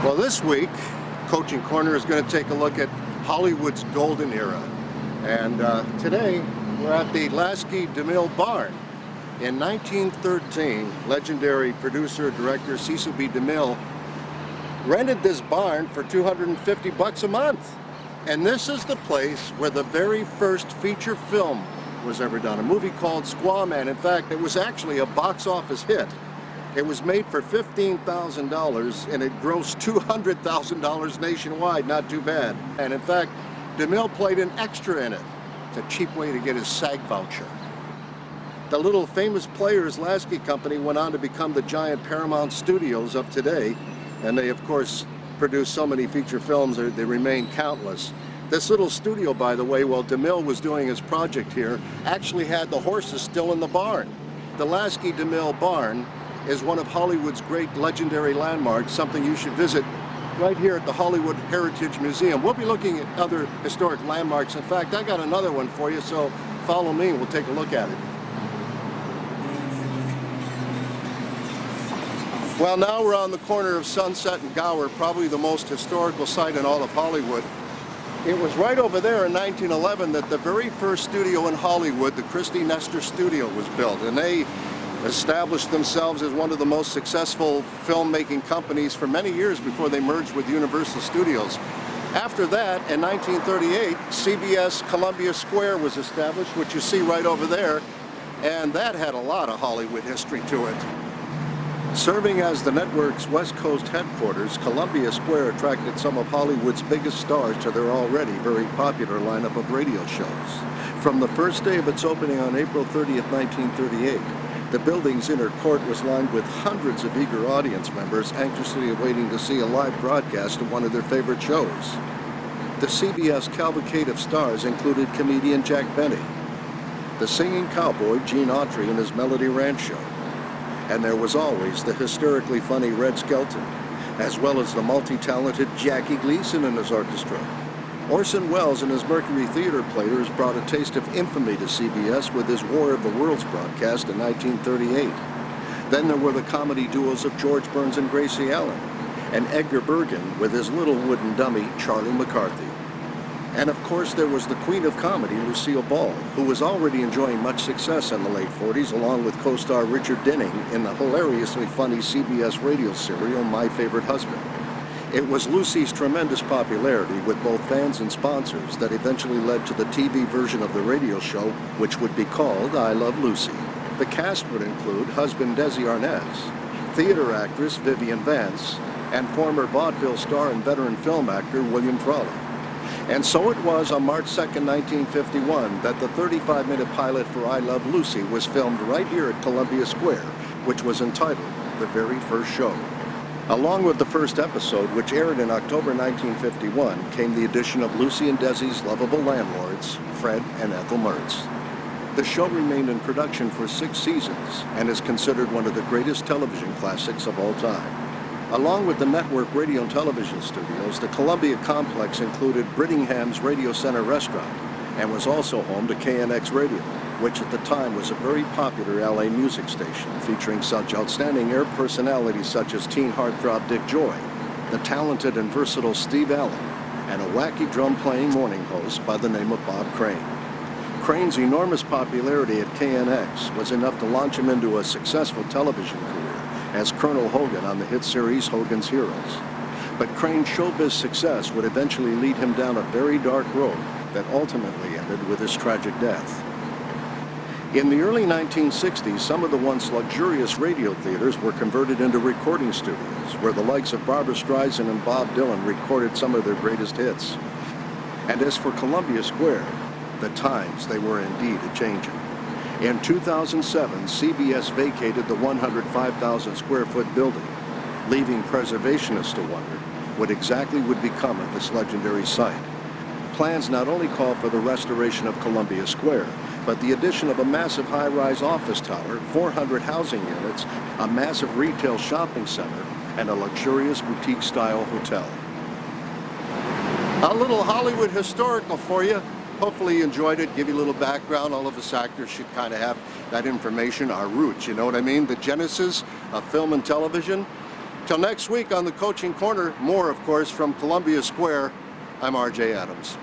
Well, this week, Coaching Corner is going to take a look at Hollywood's golden era. And today, we're at the Lasky DeMille Barn. In 1913, legendary producer-director Cecil B. DeMille rented this barn for $250 a month. And this is the place where the very first feature film was ever done, a movie called Squaw Man. In fact, it was actually a box office hit. It was made for $15,000 and it grossed $200,000 nationwide, not too bad. And in fact, DeMille played an extra in it. It's a cheap way to get his SAG voucher. The little famous Players Lasky Company went on to become the giant Paramount Studios of today, and they of course produced so many feature films, they remain countless. This little studio, by the way, while DeMille was doing his project here, actually had the horses still in the barn. The Lasky DeMille Barn is one of Hollywood's great legendary landmarks, something you should visit right here at the Hollywood Heritage Museum. We'll be looking at other historic landmarks. In fact, I got another one for you, so follow me and we'll take a look at it. Well, now we're on the corner of Sunset and Gower, probably the most historical site in all of Hollywood. It was right over there in 1911 that the very first studio in Hollywood, the Christie Nestor Studio, was built, and they established themselves as one of the most successful filmmaking companies for many years before they merged with Universal Studios. After that, in 1938, CBS Columbia Square was established, which you see right over there, and that had a lot of Hollywood history to it. Serving as the network's West Coast headquarters, Columbia Square attracted some of Hollywood's biggest stars to their already very popular lineup of radio shows. From the first day of its opening on April 30th, 1938, the building's inner court was lined with hundreds of eager audience members anxiously awaiting to see a live broadcast of one of their favorite shows. The CBS cavalcade of stars included comedian Jack Benny, the singing cowboy Gene Autry and his Melody Ranch show, and there was always the hysterically funny Red Skelton, as well as the multi-talented Jackie Gleason and his orchestra. Orson Welles and his Mercury Theater players brought a taste of infamy to CBS with his War of the Worlds broadcast in 1938. Then there were the comedy duos of George Burns and Gracie Allen, and Edgar Bergen with his little wooden dummy, Charlie McCarthy. And of course there was the Queen of Comedy, Lucille Ball, who was already enjoying much success in the late 40s, along with co-star Richard Denning in the hilariously funny CBS radio serial My Favorite Husband. It was Lucy's tremendous popularity with both fans and sponsors that eventually led to the TV version of the radio show, which would be called I Love Lucy. The cast would include husband Desi Arnaz, theater actress Vivian Vance, and former vaudeville star and veteran film actor William Frawley. And so it was on March 2nd, 1951, that the 35-minute pilot for I Love Lucy was filmed right here at Columbia Square, which was entitled The Very First Show. Along with the first episode, which aired in October 1951, came the addition of Lucy and Desi's lovable landlords, Fred and Ethel Mertz. The show remained in production for 6 seasons and is considered one of the greatest television classics of all time. Along with the network radio and television studios, the Columbia complex included Brittingham's Radio Center restaurant and was also home to KNX Radio, which at the time was a very popular LA music station featuring such outstanding air personalities such as teen heartthrob Dick Joy, the talented and versatile Steve Allen, and a wacky drum-playing morning host by the name of Bob Crane. Crane's enormous popularity at KNX was enough to launch him into a successful television career as Colonel Hogan on the hit series Hogan's Heroes. But Crane's showbiz success would eventually lead him down a very dark road that ultimately ended with his tragic death. In the early 1960s, some of the once luxurious radio theaters were converted into recording studios, where the likes of Barbra Streisand and Bob Dylan recorded some of their greatest hits. And as for Columbia Square, the times they were indeed a-changin'. In 2007, CBS vacated the 105,000 square foot building, leaving preservationists to wonder what exactly would become of this legendary site. Plans not only call for the restoration of Columbia Square, but the addition of a massive high-rise office tower, 400 housing units, a massive retail shopping center, and a luxurious boutique-style hotel. A little Hollywood historical for you. Hopefully you enjoyed it, give you a little background. All of us actors should kind of have that information, our roots, you know what I mean? The genesis of film and television. Till next week on the Coaching Corner, more, of course, from Columbia Square, I'm R.J. Adams.